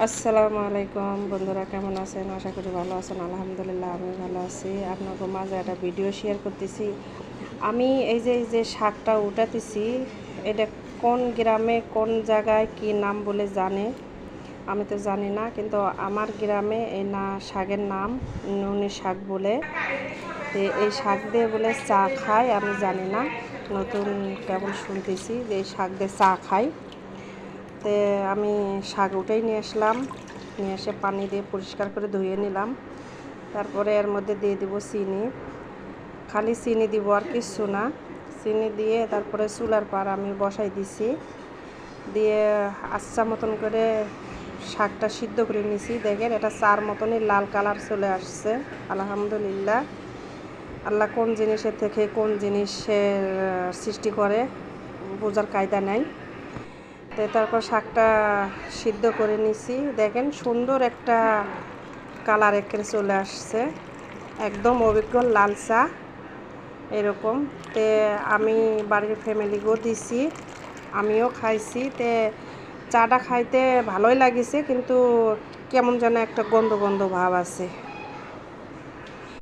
আসসালামু আলাইকুম বন্ধুরা, কেমন আছেন? আশা করি ভালো আছেন। আলহামদুলিল্লাহ আমি ভালো আছি। আপনাদের মাঝে একটা ভিডিও শেয়ার করতেছি। আমি এই যে শাকটা উঠাতেছি, এটা কোন গ্রামে কোন জায়গায় কি নাম বলে জানে, আমি তো জানি না, কিন্তু আমার গ্রামে এই শাকের নাম নুনি শাক বলে। তো এই শাক দিয়ে বলে চা খায়, আমি জানি না, নতুন কেবল শুনতেছি যে এই শাক দিয়ে চা খায়। তো আমি শাক উঠেই নিয়ে আসলাম, নিয়ে এসে পানি দিয়ে পরিষ্কার করে ধুয়ে নিলাম। তারপরে এর মধ্যে দিয়ে দিব চিনি, খালি চিনি দিব আর কিচ্ছু না। চিনি দিয়ে তারপরে চুলার পার আমি বসাই দিছি, দিয়ে আচ্ছা মতন করে শাকটা সিদ্ধ করে নিছি। দেখেন এটা চার মতনই লাল কালার চলে আসছে। আলহামদুলিল্লাহ, আল্লাহ কোন জিনিসের থেকে কোন জিনিসের সৃষ্টি করে বোঝার কায়দা নাই। তো তারপর শাকটা সিদ্ধ করে নিছি, দেখেন সুন্দর একটা কালার একেবারে চলে আসছে, একদম অভিজ্ঞ লাল চা এরকম। তে আমি বাড়ির ফ্যামিলিকেও দিছি, আমিও খাইছি। তে চাটা খাইতে ভালোই লাগিছে, কিন্তু কেমন যেন একটা গন্ধ গন্ধ ভাব আছে।